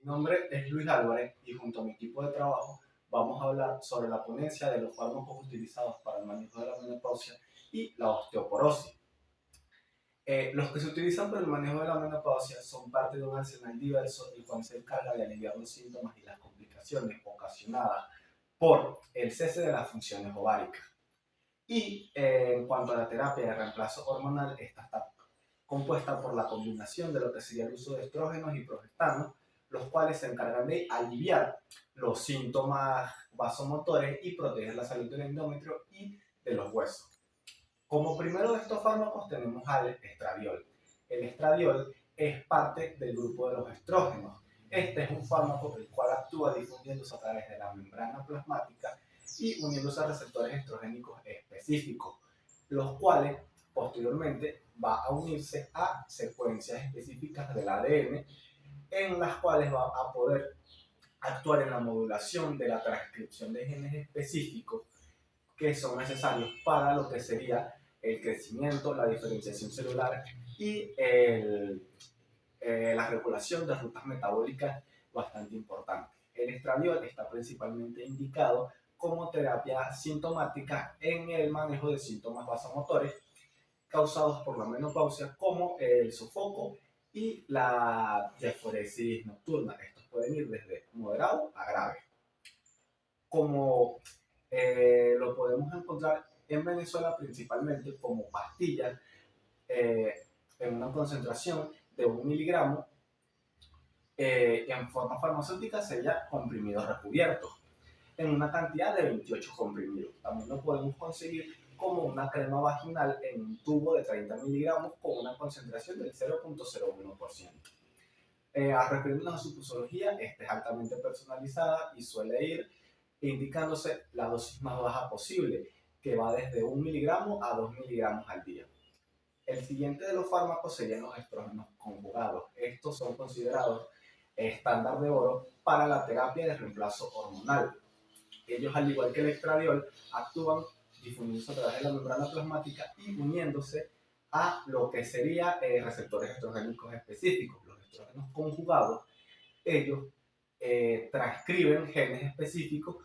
Mi nombre es Luis Álvarez y junto a mi equipo de trabajo vamos a hablar sobre la ponencia de los fármacos utilizados para el manejo de la menopausia y la osteoporosis. Los que se utilizan para el manejo de la menopausia son parte de un arsenal diverso el cual se encarga de aliviar los síntomas y las complicaciones ocasionadas por el cese de las funciones ováricas. Y en cuanto a la terapia de reemplazo hormonal, esta está compuesta por la combinación de lo que sería el uso de estrógenos y progestanos, los cuales se encargan de aliviar los síntomas vasomotores y proteger la salud del endometrio y de los huesos. Como primero de estos fármacos tenemos al estradiol. El estradiol es parte del grupo de los estrógenos. Este es un fármaco el cual actúa difundiéndose a través de la membrana plasmática y uniéndose a receptores estrogénicos específicos, los cuales posteriormente va a unirse a secuencias específicas del ADN en las cuales va a poder actuar en la modulación de la transcripción de genes específicos que son necesarios para lo que sería el crecimiento, la diferenciación celular y la regulación de rutas metabólicas bastante importantes. El estradiol está principalmente indicado como terapia sintomática en el manejo de síntomas vasomotores causados por la menopausia, como el sofoco y la diaforesis nocturna. Estos pueden ir desde moderado a grave. Como lo podemos encontrar en Venezuela principalmente como pastillas en una concentración de 1 miligramo, en forma farmacéutica sería comprimidos recubiertos en una cantidad de 28 comprimidos. También lo podemos conseguir como una crema vaginal en un tubo de 30 miligramos con una concentración del 0.01%. Refiriéndonos a su posología, esta es altamente personalizada y suele ir indicándose la dosis más baja posible, que va desde 1 miligramo a 2 miligramos al día. El siguiente de los fármacos serían los estrógenos conjugados. Estos son considerados estándar de oro para la terapia de reemplazo hormonal. Ellos, al igual que el estradiol, actúan difundiéndose a través de la membrana plasmática y uniéndose a lo que serían receptores estrogénicos específicos. Los estrógenos conjugados, ellos transcriben genes específicos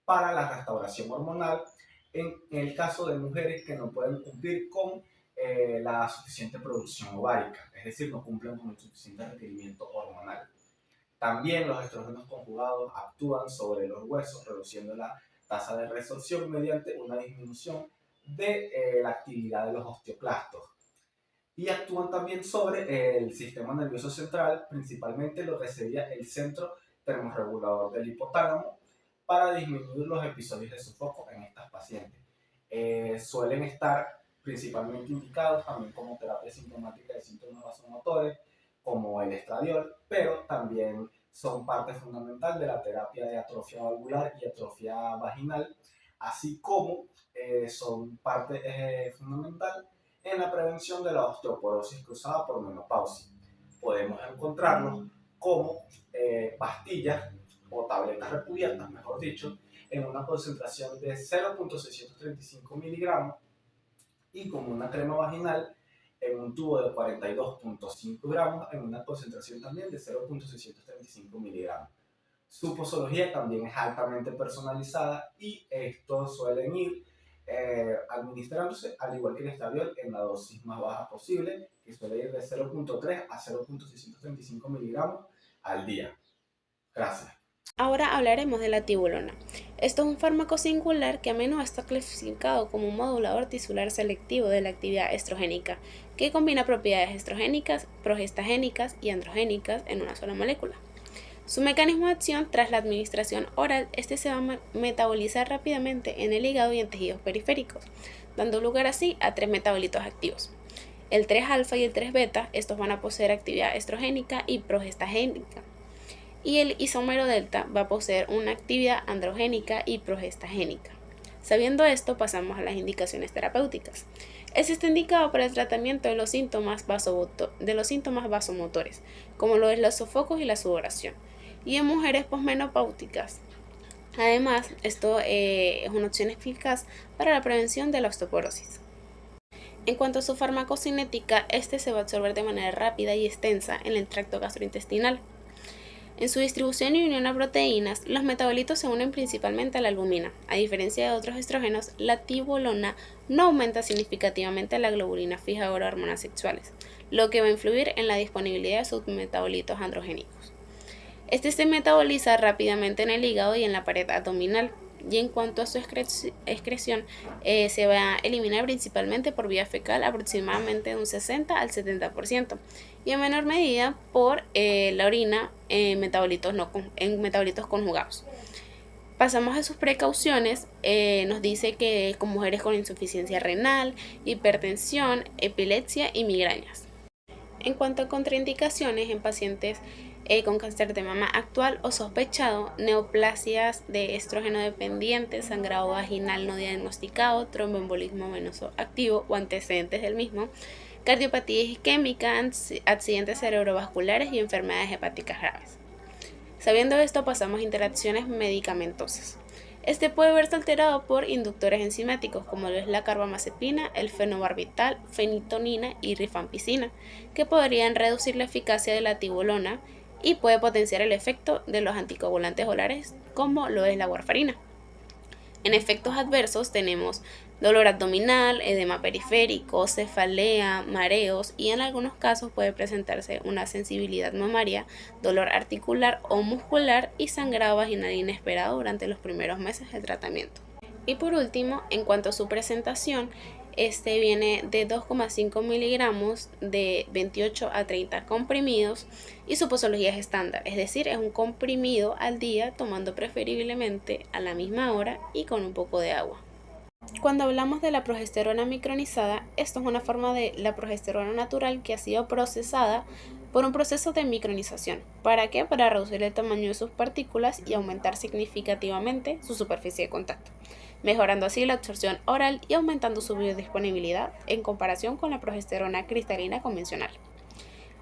para la restauración hormonal en el caso de mujeres que no pueden cumplir con la suficiente producción ovárica, es decir, no cumplen con el suficiente requerimiento hormonal. También los estrógenos conjugados actúan sobre los huesos, reduciendo la tasa de resorción mediante una disminución de la actividad de los osteoclastos. Y actúan también sobre el sistema nervioso central, principalmente lo que sería el centro termorregulador del hipotálamo, para disminuir los episodios de sofoco en estas pacientes. Suelen estar principalmente indicados también como terapia sintomática de síntomas vasomotores, como el estradiol, pero también son parte fundamental de la terapia de atrofia valvular y atrofia vaginal, así como son parte fundamental en la prevención de la osteoporosis causada por menopausia. Podemos encontrarlos como pastillas o tabletas recubiertas, mejor dicho, en una concentración de 0.635 miligramos y como una crema vaginal en un tubo de 42.5 gramos en una concentración también de 0.635 miligramos. Su posología también es altamente personalizada y estos suelen ir administrándose, al igual que el estradiol, en la dosis más baja posible, que suele ir de 0.3 a 0.635 miligramos al día. Gracias. Ahora hablaremos de la tibolona. Esto es un fármaco singular que a menudo está clasificado como un modulador tisular selectivo de la actividad estrogénica, que combina propiedades estrogénicas, progestagénicas y androgénicas en una sola molécula. Su mecanismo de acción: tras la administración oral, este se va a metabolizar rápidamente en el hígado y en tejidos periféricos, dando lugar así a 3 metabolitos activos. El 3-alfa y el 3-beta, estos van a poseer actividad estrogénica y progestagénica, y el isómero delta va a poseer una actividad androgénica y progestagénica. Sabiendo esto, pasamos a las indicaciones terapéuticas. Este está indicado para el tratamiento de los síntomas vasomotores, como lo es los sofocos y la sudoración, y en mujeres posmenopáuticas. Además, esto es una opción eficaz para la prevención de la osteoporosis. En cuanto a su farmacocinética, este se va a absorber de manera rápida y extensa en el tracto gastrointestinal. En su distribución y unión a proteínas, los metabolitos se unen principalmente a la albumina. A diferencia de otros estrógenos, la tibolona no aumenta significativamente la globulina fijadora de hormonas sexuales, lo que va a influir en la disponibilidad de sus metabolitos androgénicos. Este se metaboliza rápidamente en el hígado y en la pared abdominal, y en cuanto a su excreción, se va a eliminar principalmente por vía fecal, aproximadamente de un 60 al 70%, y en menor medida por la orina en metabolitos conjugados. Pasamos a sus precauciones. Nos dice que con mujeres con insuficiencia renal, hipertensión, epilepsia y migrañas. En cuanto a contraindicaciones en pacientes con cáncer de mama actual o sospechado, neoplasias de estrógeno dependiente, sangrado vaginal no diagnosticado, tromboembolismo venoso activo o antecedentes del mismo, cardiopatía isquémica, accidentes cerebrovasculares y enfermedades hepáticas graves. Sabiendo esto, pasamos a interacciones medicamentosas. Este puede verse alterado por inductores enzimáticos como lo es la carbamazepina, el fenobarbital, fenitonina y rifampicina, que podrían reducir la eficacia de la tibolona y puede potenciar el efecto de los anticoagulantes orales como lo es la warfarina. En efectos adversos tenemos dolor abdominal, edema periférico, cefalea, mareos y en algunos casos puede presentarse una sensibilidad mamaria, dolor articular o muscular y sangrado vaginal inesperado durante los primeros meses del tratamiento. Y por último, en cuanto a su presentación, este viene de 2,5 miligramos de 28 a 30 comprimidos y su posología es estándar, es decir, es un comprimido al día tomando preferiblemente a la misma hora y con un poco de agua. Cuando hablamos de la progesterona micronizada, esto es una forma de la progesterona natural que ha sido procesada por un proceso de micronización. ¿Para qué? Para reducir el tamaño de sus partículas y aumentar significativamente su superficie de contacto, mejorando así la absorción oral y aumentando su biodisponibilidad en comparación con la progesterona cristalina convencional.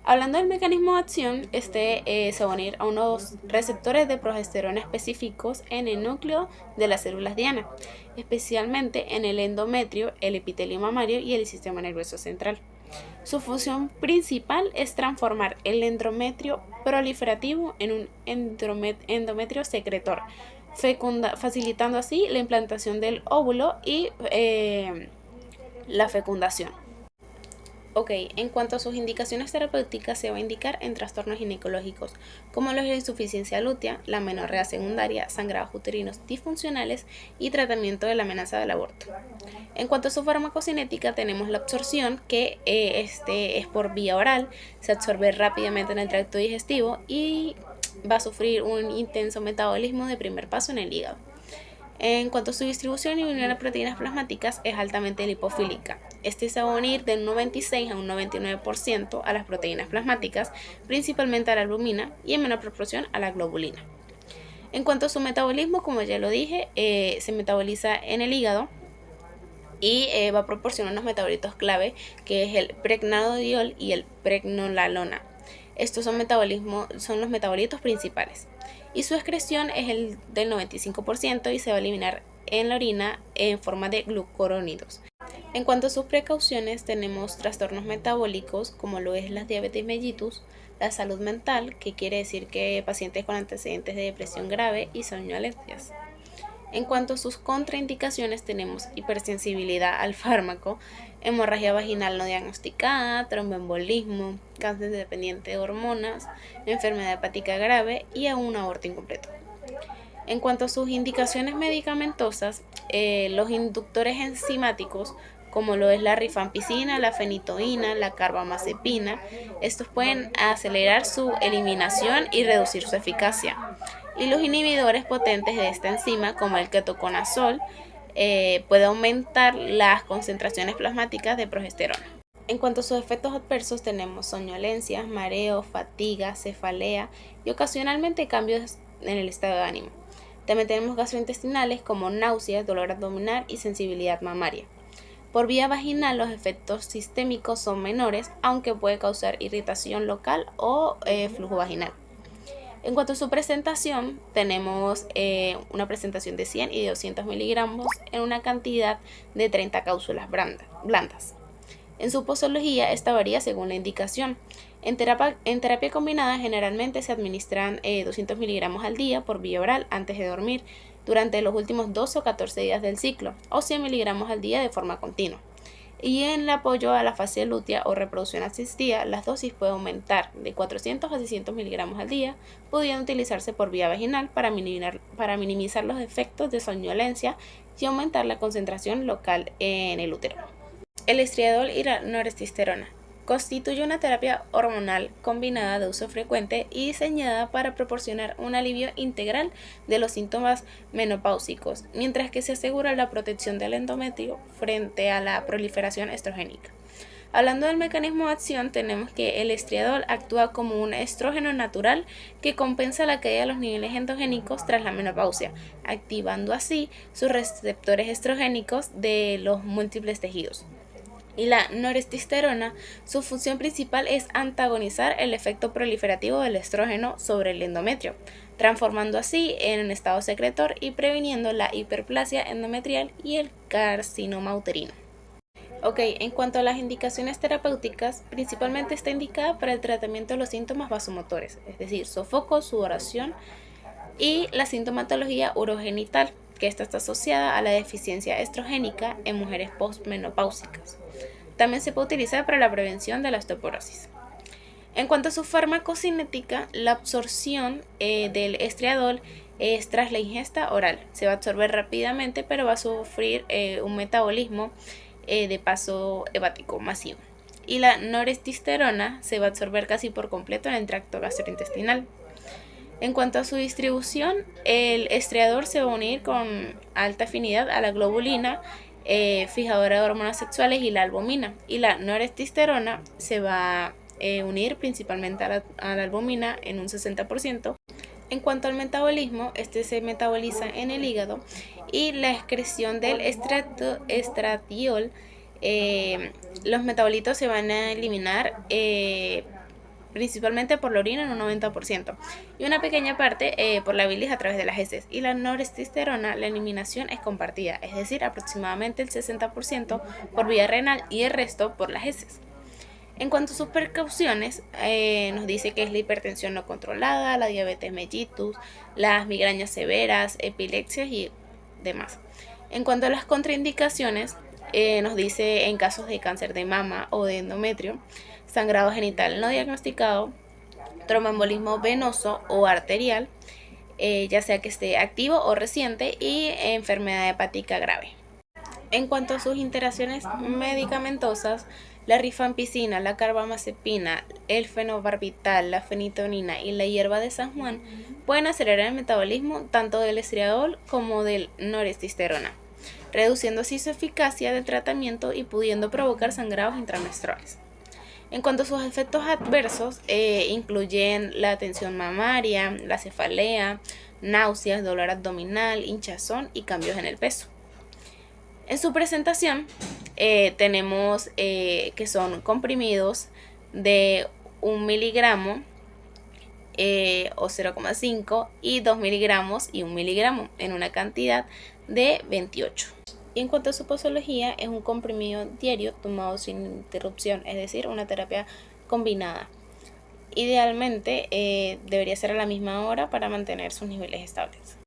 Hablando del mecanismo de acción, se va a unir a unos receptores de progesterona específicos en el núcleo de las células diana, especialmente en el endometrio, el epitelio mamario y el sistema nervioso central. Su función principal es transformar el endometrio proliferativo en un endometrio secretor, facilitando así la implantación del óvulo y la fecundación. En cuanto a sus indicaciones terapéuticas, se va a indicar en trastornos ginecológicos, como la insuficiencia lútea, la menorrea secundaria, sangrados uterinos disfuncionales y tratamiento de la amenaza del aborto. En cuanto a su farmacocinética, tenemos la absorción, que es por vía oral, se absorbe rápidamente en el tracto digestivo y va a sufrir un intenso metabolismo de primer paso en el hígado. En cuanto a su distribución y unión a proteínas plasmáticas, es altamente lipofílica. Se va a unir de un 96 a un 99% a las proteínas plasmáticas, principalmente a la albumina y en menor proporción a la globulina. En cuanto a su metabolismo, como ya lo dije, se metaboliza en el hígado y va a proporcionar unos metabolitos clave, que es el pregnenolodiol y el pregnenolona. Estos son los metabolitos principales. Y su excreción es el del 95% y se va a eliminar en la orina en forma de glucurónidos. En cuanto a sus precauciones, tenemos trastornos metabólicos como lo es la diabetes mellitus, la salud mental, que quiere decir que pacientes con antecedentes de depresión grave y somnolencias. En cuanto a sus contraindicaciones, tenemos hipersensibilidad al fármaco, hemorragia vaginal no diagnosticada, tromboembolismo, cáncer dependiente de hormonas, enfermedad hepática grave y aún un aborto incompleto. En cuanto a sus indicaciones medicamentosas, los inductores enzimáticos, como lo es la rifampicina, la fenitoína, la carbamazepina, estos pueden acelerar su eliminación y reducir su eficacia. Y los inhibidores potentes de esta enzima, como el ketoconazol, puede aumentar las concentraciones plasmáticas de progesterona. En cuanto a sus efectos adversos, tenemos somnolencias, mareo, fatiga, cefalea y ocasionalmente cambios en el estado de ánimo. También tenemos gastrointestinales como náuseas, dolor abdominal y sensibilidad mamaria. Por vía vaginal, los efectos sistémicos son menores, aunque puede causar irritación local o flujo vaginal. En cuanto a su presentación, tenemos una presentación de 100 y de 200 miligramos en una cantidad de 30 cápsulas blandas. En su posología, esta varía según la indicación. En terapia combinada generalmente se administran 200 miligramos al día por vía oral antes de dormir durante los últimos 12 o 14 días del ciclo, o 100 miligramos al día de forma continua. Y en el apoyo a la fase lútea o reproducción asistida, las dosis pueden aumentar de 400 a 600 miligramos al día, pudiendo utilizarse por vía vaginal para minimizar los efectos de somnolencia y aumentar la concentración local en el útero. El estriadol y la norestesterona constituye una terapia hormonal combinada de uso frecuente y diseñada para proporcionar un alivio integral de los síntomas menopáusicos, mientras que se asegura la protección del endometrio frente a la proliferación estrogénica. Hablando del mecanismo de acción, tenemos que el estriadol actúa como un estrógeno natural que compensa la caída de los niveles endogénicos tras la menopausia, activando así sus receptores estrogénicos de los múltiples tejidos. Y la norestesterona, su función principal es antagonizar el efecto proliferativo del estrógeno sobre el endometrio, transformando así en un estado secretor y previniendo la hiperplasia endometrial y el carcinoma uterino. En cuanto a las indicaciones terapéuticas, principalmente está indicada para el tratamiento de los síntomas vasomotores, es decir, sofoco, sudoración y la sintomatología urogenital, que esta está asociada a la deficiencia estrogénica en mujeres postmenopáusicas. También se puede utilizar para la prevención de la osteoporosis. En cuanto a su farmacocinética, la absorción del estriadol es tras la ingesta oral. Se va a absorber rápidamente, pero va a sufrir un metabolismo de paso hepático masivo. Y la norestesterona se va a absorber casi por completo en el tracto gastrointestinal. En cuanto a su distribución, el estriador se va a unir con alta afinidad a la globulina, fijadora de hormonas sexuales, y la albumina. Y la norestesterona se va a unir principalmente a la albumina en un 60%. En cuanto al metabolismo, este se metaboliza en el hígado y la excreción del estradiol, los metabolitos se van a eliminar principalmente por la orina en un 90% y una pequeña parte por la bilis a través de las heces. Y la norestesterona, la eliminación es compartida, es decir, aproximadamente el 60% por vía renal y el resto por las heces. En cuanto a sus precauciones, nos dice que es la hipertensión no controlada, la diabetes mellitus, las migrañas severas, epilepsias y demás. En cuanto a las contraindicaciones, nos dice en casos de cáncer de mama o de endometrio, sangrado genital no diagnosticado, tromboembolismo venoso o arterial, ya sea que esté activo o reciente, y enfermedad hepática grave. En cuanto a sus interacciones medicamentosas, la rifampicina, la carbamazepina, el fenobarbital, la fenitonina y la hierba de San Juan pueden acelerar el metabolismo tanto del estriadol como del norestesterona, reduciendo así su eficacia de tratamiento y pudiendo provocar sangrados intramenstruales. En cuanto a sus efectos adversos, incluyen la tensión mamaria, la cefalea, náuseas, dolor abdominal, hinchazón y cambios en el peso. En su presentación tenemos que son comprimidos de 1 miligramo o 0,5 y 2 miligramos y 1 miligramo en una cantidad de 28. Y en cuanto a su posología, es un comprimido diario tomado sin interrupción, es decir, una terapia combinada. Idealmente debería ser a la misma hora para mantener sus niveles estables.